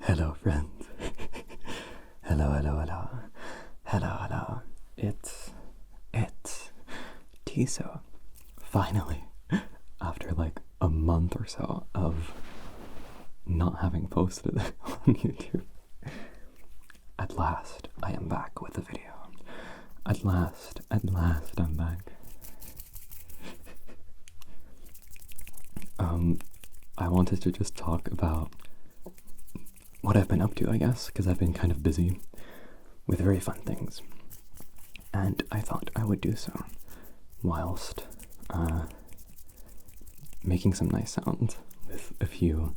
Hello, friends. Hello, hello, hello. Hello, hello. It's Tiso. Finally, after like a month or so of not having posted on YouTube, at last I am back with a video. At last I'm back. I wanted to just talk about what I've been up to, I guess, because I've been kind of busy with very fun things. And I thought I would do so whilst making some nice sounds with a few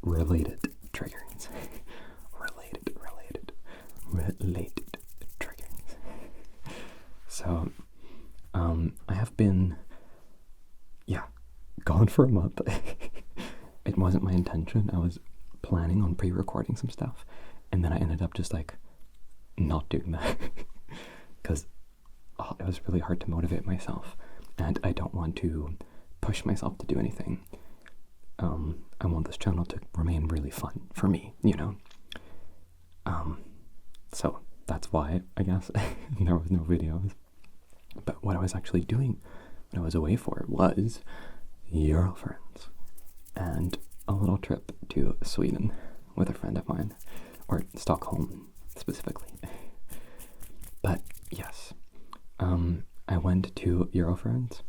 related triggers. related triggers. So, I have been, gone for a month. It wasn't my intention. I was planning on pre-recording some stuff, and then I ended up just like not doing that because it was really hard to motivate myself, and I don't want to push myself to do anything. I want this channel to remain really fun for me, you know? So that's why, I guess, there was no videos. But what I was actually doing when I was away for was Eurofurence and a little trip to Sweden with a friend of mine, or Stockholm specifically. But yes, I went to Eurofurence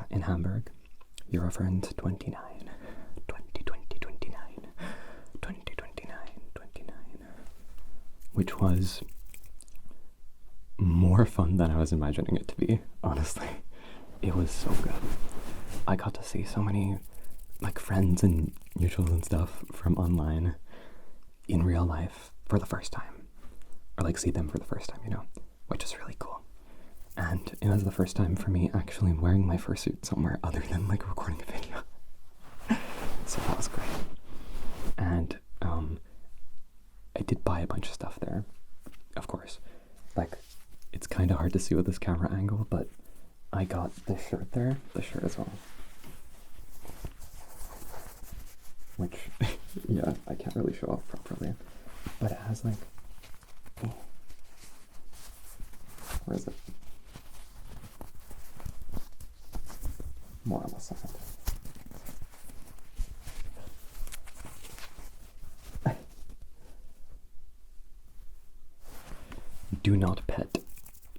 in Hamburg. Eurofurence 29, which was more fun than I was imagining it to be, honestly. It was so good. I got to see so many like friends and mutuals and stuff from online in real life for the first time, or like see them for the first time, you know, which is really cool. And it was the first time for me actually wearing my fursuit somewhere other than like recording a video. So that was great. And I did buy a bunch of stuff there, of course. Like, it's kind of hard to see with this camera angle, but I got this shirt there, the shirt as well. Which, yeah, I can't really show off properly. But it has like, where is it? More on the side. Do not pet.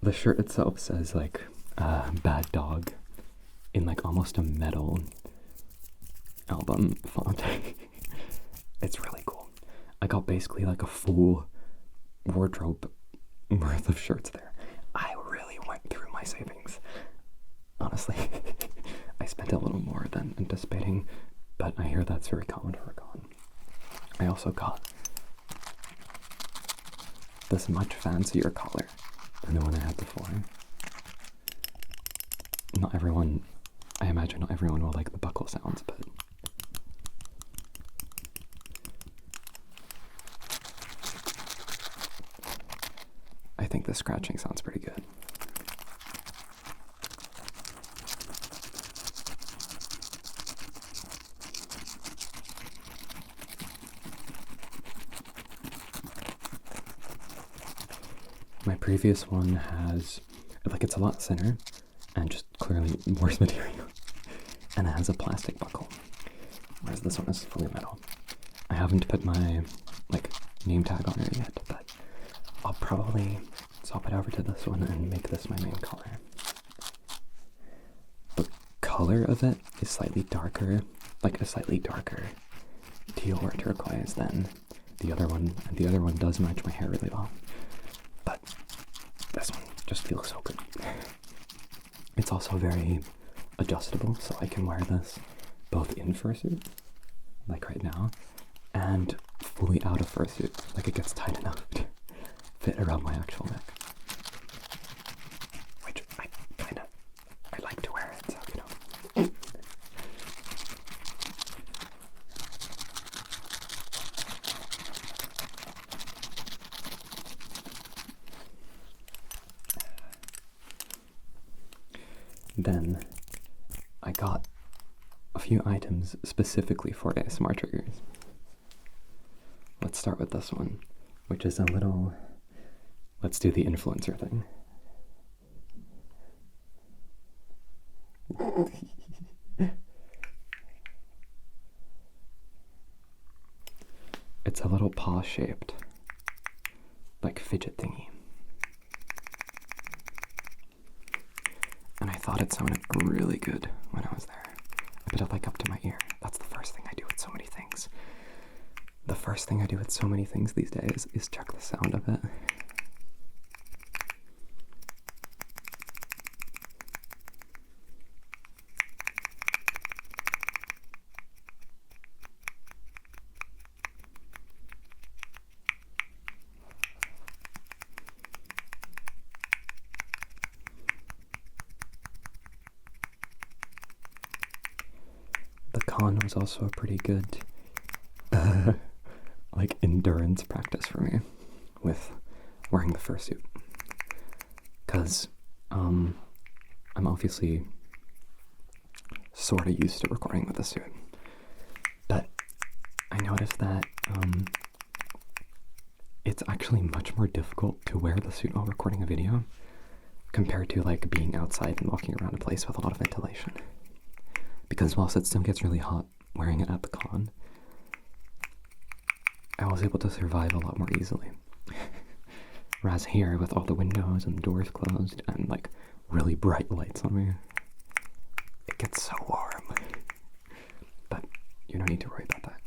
The shirt itself says like bad dog in like almost a metal album font. It's really cool. I got basically like a full wardrobe worth of shirts there. I really went through my savings. Honestly, I spent a little more than anticipating, but I hear that's very common for a con. I also got this much fancier collar than the one I had before. I imagine not everyone will like the buckle sounds, but I think the scratching sounds pretty good. My previous one has, like, it's a lot thinner and just clearly worse material, and it has a plastic buckle, whereas this one is fully metal. I haven't put my, like, name tag on it yet, but I'll probably swap it over to this one and make this my main color. The color of it is slightly darker, like a slightly darker teal or turquoise than the other one, and the other one does match my hair really well. But this one just feels so good. It's also very adjustable, so I can wear this both in fursuit, like right now, and fully out of fursuit. Like, it gets tight enough to fit around my actual neck. Which I like to wear it, so, you know. Then I got a few items specifically for ASMR triggers. start with this one, which is a little, let's do the influencer thing. It's a little paw-shaped, like fidget thingy. And I thought it sounded really good when I was there. A bit of like up to my ear. That's the first thing I do with so many things. The first thing I do with so many things these days is check the sound of it. The con was also a pretty good like endurance practice for me with wearing the fursuit, because I'm obviously sort of used to recording with the suit, but I noticed that it's actually much more difficult to wear the suit while recording a video compared to like being outside and walking around a place with a lot of ventilation. Because whilst it still gets really hot wearing it at the con, I was able to survive a lot more easily. Whereas here, with all the windows and the doors closed and like really bright lights on me, it gets so warm. But you don't need to worry about that.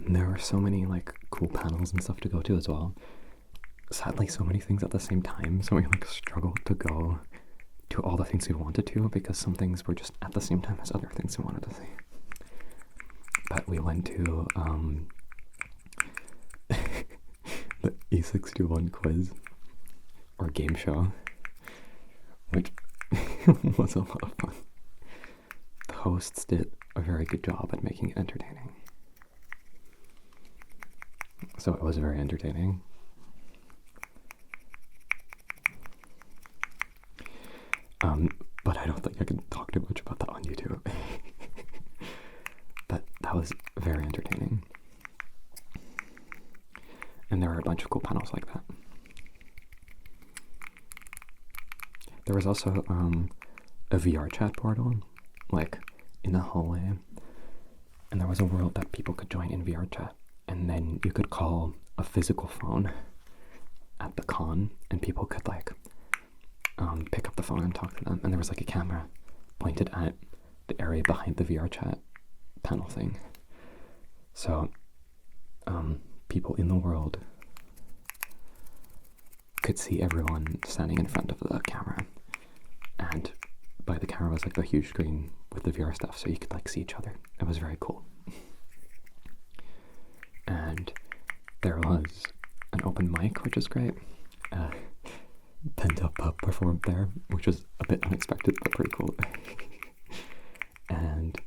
There were so many like cool panels and stuff to go to as well. Sadly, so many things at the same time, so we like struggled to go to all the things we wanted to because some things were just at the same time as other things we wanted to see. But we went to the E61 quiz or game show, which was a lot of fun. The hosts did a very good job at making it entertaining. So it was very entertaining. But I don't think I can talk too much about that on YouTube. But that was very entertaining. And there were a bunch of cool panels like that. There was also a VR chat portal, like in the hallway. And there was a world that people could join in VR chat. And then you could call a physical phone at the con, and people could like pick up the phone and talk to them. And there was like a camera pointed at the area behind the VR chat panel thing. So people in the world could see everyone standing in front of the camera. And by the camera was like a huge screen with the VR stuff, so you could like see each other. It was very cool. And there was an open mic, which is great. Pent Up Pup performed there, which was a bit unexpected, but pretty cool. And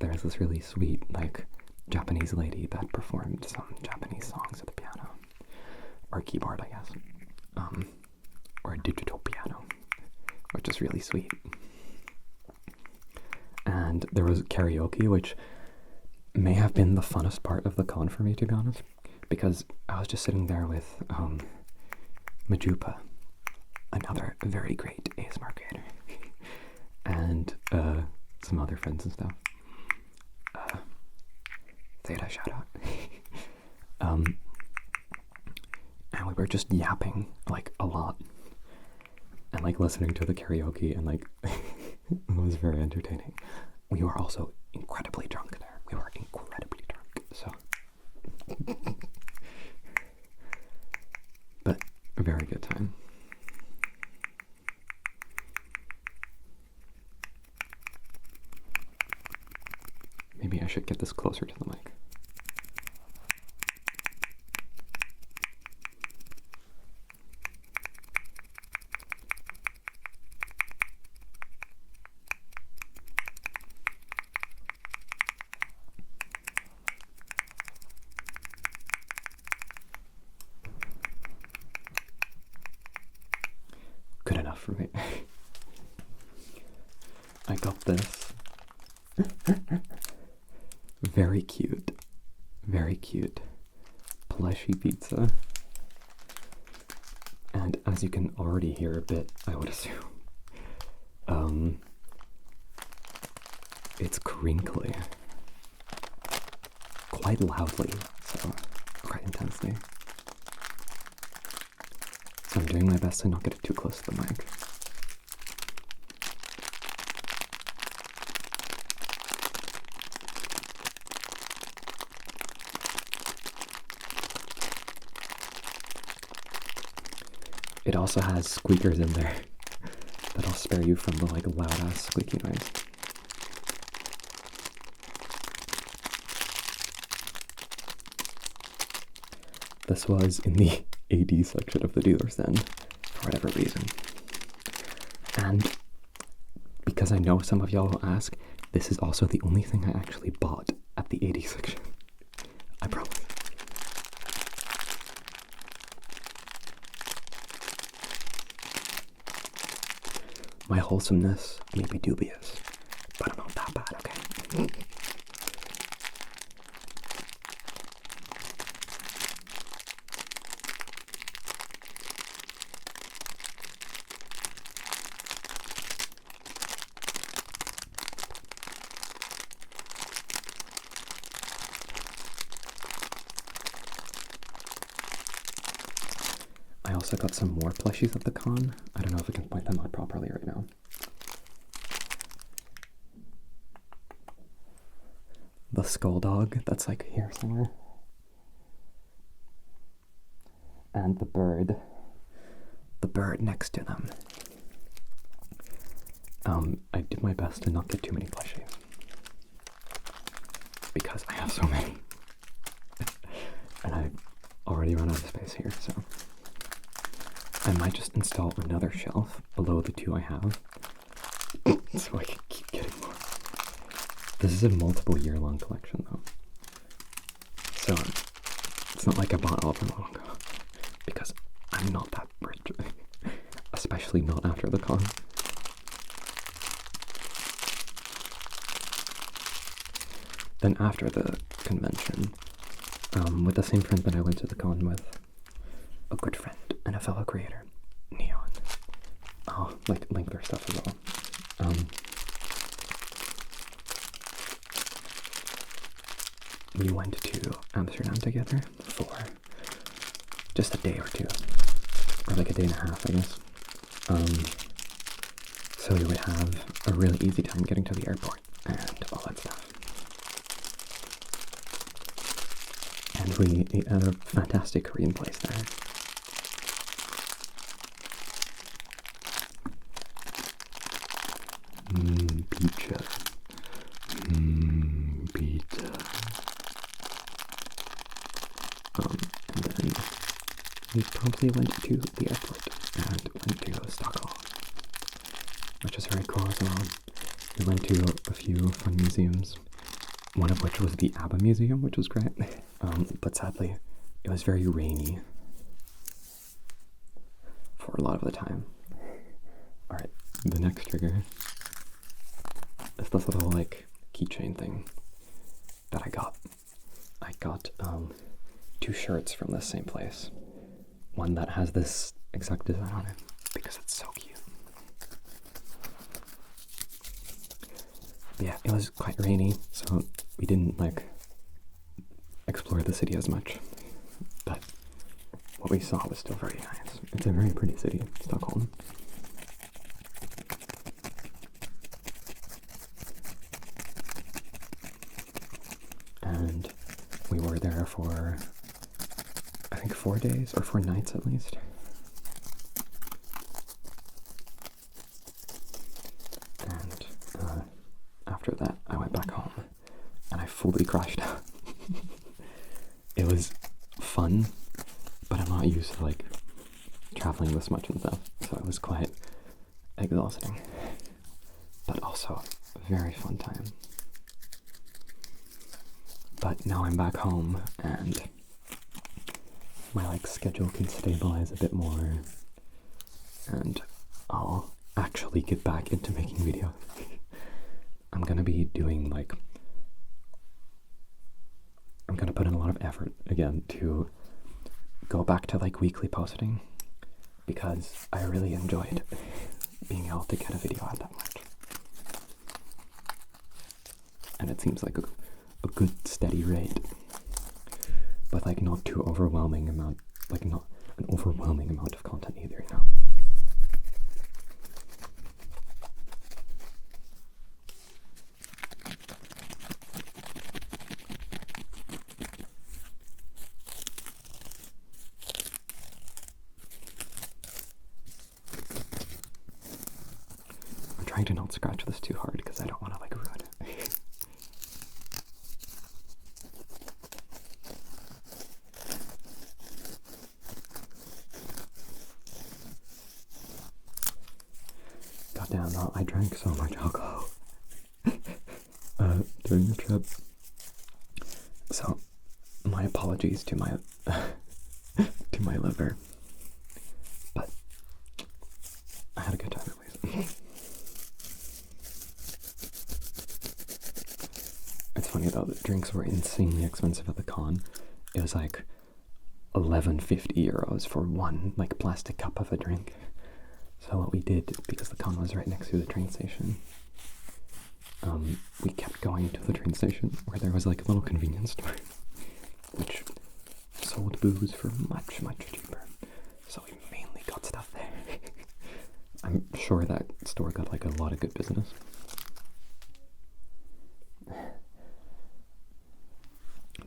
there's this really sweet, like, Japanese lady that performed some Japanese songs at the piano. Or keyboard, I guess. Or a digital piano, which is really sweet. And there was karaoke, which may have been the funnest part of the con for me, to be honest, because I was just sitting there with Majupa, another very great ASMR creator, and some other friends and stuff. Theta, shout out. And we were just yapping like a lot and like listening to the karaoke, and like it was very entertaining. We were also incredibly drunk there. We were incredibly drunk, so but a very good time. Maybe I should get this closer to the mic. for me. I got this. Very cute Plushie pizza. And as you can already hear a bit, I would assume, it's crinkly. Quite loudly, so quite intensely. So I'm doing my best to not get it too close to the mic. It also has squeakers in there that'll spare you from the like loud ass squeaky noise. This was in the AD section of the dealer's den for whatever reason. And because I know some of y'all will ask, this is also the only thing I actually bought at the AD section. I promise. My wholesomeness may be dubious, but I'm not that bad, okay? I also got some more plushies at the con. I don't know if I can point them out properly right now. The skull dog, that's like here somewhere. And the bird next to them. I did my best to not get too many plushies. Because I have so many. And I already run out of space here, so I might just install another shelf below the two I have so I can keep getting more. This is a multiple year-long collection though, so it's not like I bought all of them long ago, because I'm not that rich, especially not after the con. Then after the convention, with the same friend that I went to the con with, a good friend and a fellow creator, Neon. Oh, like link their stuff as well. We went to Amsterdam together for just a day or two, or like a day and a half, I guess. So we would have a really easy time getting to the airport and all that stuff. And we ate at a fantastic Korean place there. Pizza. Pizza. And then we promptly went to the airport and went to Stockholm, which is very cool as well. We went to a few fun museums, one of which was the ABBA Museum, which was great. But sadly, it was very rainy for a lot of the time. Alright, the next trigger is this little, like, keychain thing that I got. I got, two shirts from this same place. One that has this exact design on it, because it's so cute. But yeah, it was quite rainy, so we didn't, like, explore the city as much. But what we saw was still very nice. It's a very pretty city, Stockholm. And we were there for, I think, 4 days, or 4 nights at least. And after that, I went back home, and I fully crashed out. It was fun, but I'm not used to, like, traveling this much and stuff, so it was quite exhausting, but also a very fun time. But now I'm back home, and my, like, schedule can stabilize a bit more, and I'll actually get back into making videos. I'm gonna be doing like, I'm gonna put in a lot of effort again to go back to like weekly posting, because I really enjoyed being able to get a video out that much. And it seems like a good steady rate, but like not too overwhelming amount, like not an overwhelming amount of content either, you know? I'm trying to not scratch this too hard because I don't want to like ruin it. Goddamn, no, I drank so much alcohol during the trip. So, my apologies to my to my liver, but I had a good time at least. It's funny though, the drinks were insanely expensive at the con. It was like 11.50 euros for one like plastic cup of a drink. So what we did, because the con was right next to the train station, we kept going to the train station where there was like a little convenience store which sold booze for much, much cheaper. So we mainly got stuff there. I'm sure that store got like a lot of good business.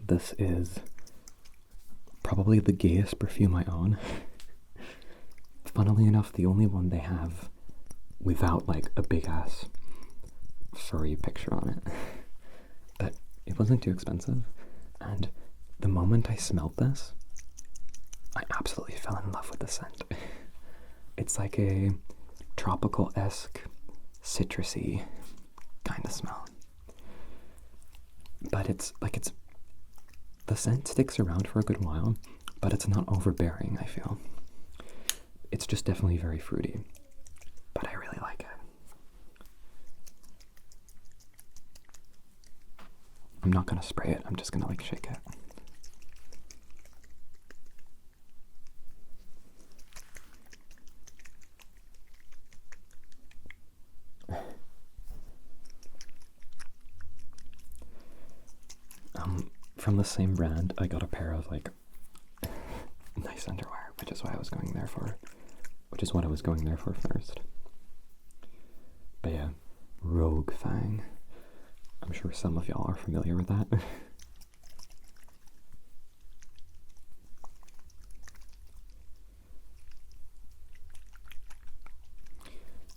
This is probably the gayest perfume I own. Funnily enough, the only one they have without like a big ass furry picture on it. But it wasn't too expensive, and the moment I smelled this, I absolutely fell in love with the scent. It's like a tropical-esque, citrusy kind of smell. But it's the scent sticks around for a good while, but it's not overbearing, I feel. It's just definitely very fruity, but I really like it. I'm not gonna spray it, I'm just gonna like shake it. From the same brand, I got a pair of like nice underwear, which is what I was going there for first. But yeah, Rogue Fang. I'm sure some of y'all are familiar with that.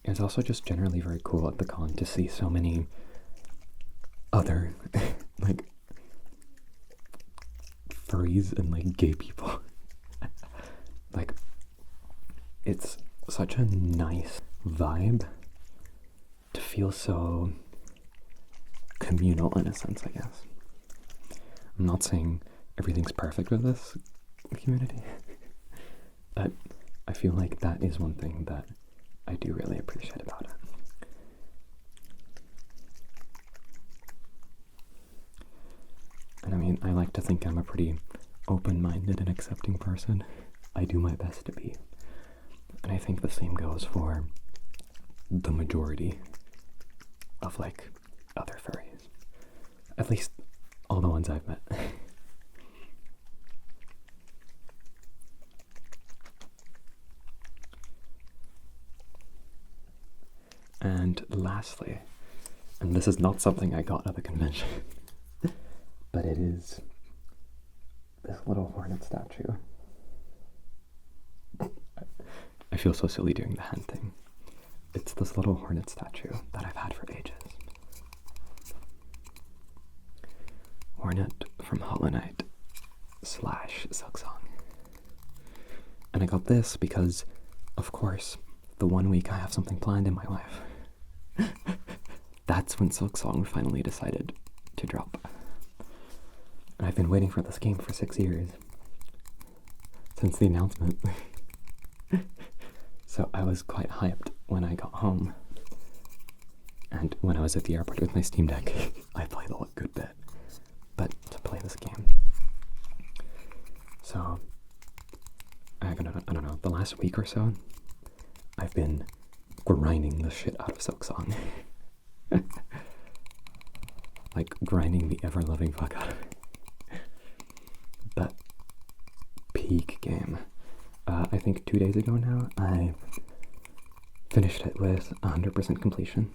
It's also just generally very cool at the con to see so many other like furries and like gay people. Like, it's such a nice vibe to feel so communal in a sense, I guess. I'm not saying everything's perfect with this community, but I feel like that is one thing that I do really appreciate about it. And I mean, I like to think I'm a pretty open-minded and accepting person. I do my best to be. And I think the same goes for the majority of like other furries. At least all the ones I've met. And lastly, and this is not something I got at the convention, but it is this little hornet statue. I feel so silly doing the hand thing. It's this little hornet statue that I've had for ages. Hornet from Hollow Knight / Silksong. And I got this because, of course, the one week I have something planned in my life, that's when Silksong finally decided to drop. And I've been waiting for this game for 6 years. Since the announcement. So I was quite hyped when I got home and when I was at the airport with my Steam Deck, I played a good bit. But to play this game, so I don't know, the last week or so, I've been grinding the shit out of Silksong. Like, grinding the ever-loving fuck out of it. But peak game. I think 2 days ago now, I finished it with 100% completion,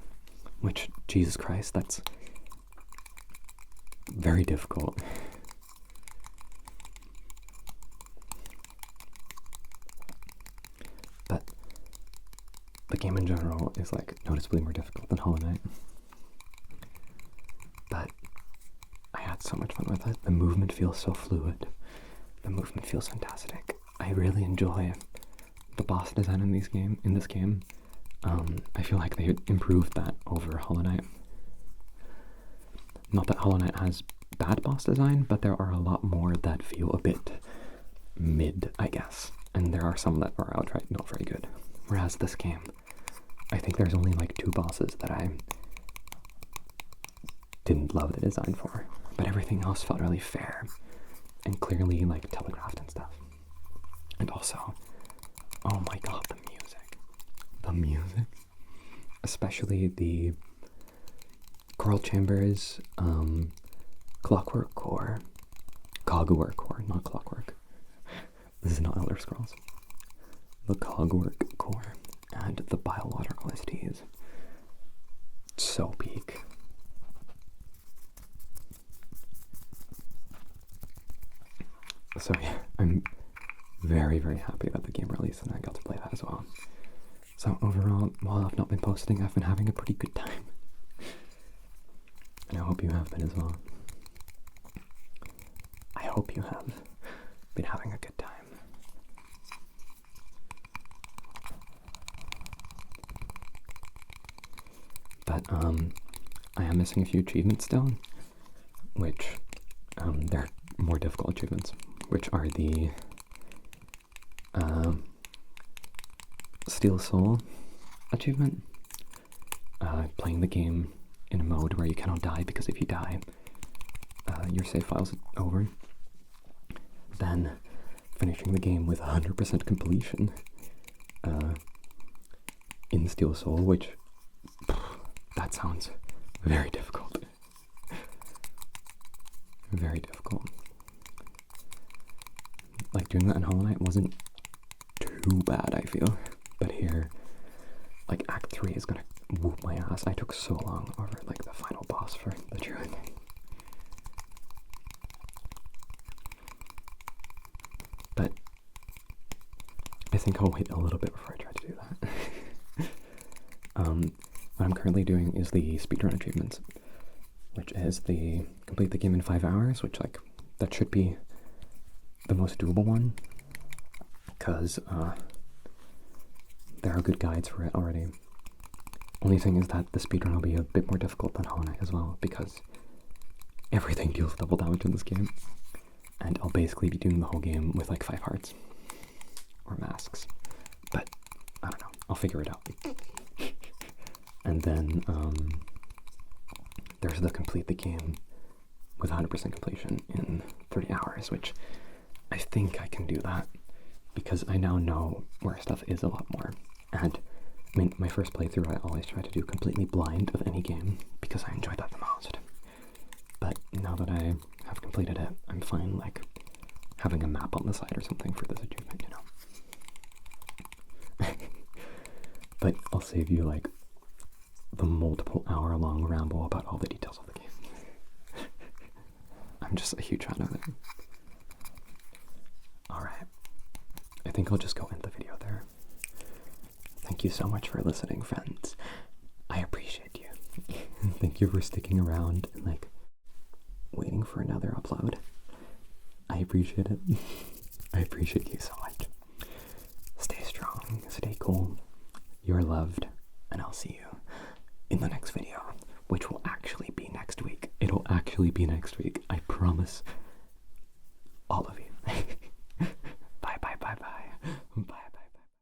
which, Jesus Christ, that's very difficult. But the game in general is like noticeably more difficult than Hollow Knight. But I had so much fun with it. The movement feels so fluid. The movement feels fantastic. I really enjoy the boss design in this game. I feel like they improved that over Hollow Knight. Not that Hollow Knight has bad boss design, but there are a lot more that feel a bit mid, I guess. And there are some that are outright not very good. Whereas this game, I think there's only like 2 bosses that I didn't love the design for. But everything else felt really fair and clearly like telegraphed and stuff. And also, oh my god, the music. The music. Especially the Choral Chambers, Clockwork Core, Cogwork Core, not Clockwork. This is not Elder Scrolls. The Cogwork Core and the Bilewater OSTs. So peak. So yeah, I'm very, very happy that the game released and I got to play that as well. So overall, while I've not been posting, I've been having a pretty good time. And I hope you have been as well. I hope you have been having a good time. But I am missing a few achievements still, which they're more difficult achievements, which are the Steel Soul achievement, playing the game in a mode where you cannot die, because if you die, your save file's over. Then finishing the game with 100% completion in Steel Soul, which that sounds very difficult. Very difficult. Like, doing that in Hollow Knight wasn't too bad, I feel. But here, like, Act 3 is gonna whoop my ass. I took so long over, like, the final boss for the druid. But I think I'll wait a little bit before I try to do that. What I'm currently doing is the speedrun achievements, which is the complete the game in 5 hours, which, like, that should be the most doable one, because there are good guides for it already. Only thing is that the speedrun will be a bit more difficult than Hollow Knight as well, because everything deals double damage in this game, and I'll basically be doing the whole game with like 5 hearts or masks, but I don't know, I'll figure it out. And then there's the complete the game with 100% completion in 30 hours, which I think I can do that because I now know where stuff is a lot more. And I mean, my first playthrough, I always try to do completely blind of any game because I enjoy that the most. But now that I have completed it, I'm fine, like, having a map on the side or something for this achievement, you know. But I'll save you, like, the multiple hour-long ramble about all the details of the game. I'm just a huge fan of it. Alright, I think I'll just go end the video there. Thank you so much for listening, friends. I appreciate you. Thank you for sticking around and, like, waiting for another upload. I appreciate it. I appreciate you so much. Stay strong, stay cool. You're loved, and I'll see you in the next video, which will actually be next week. It'll actually be next week. I promise.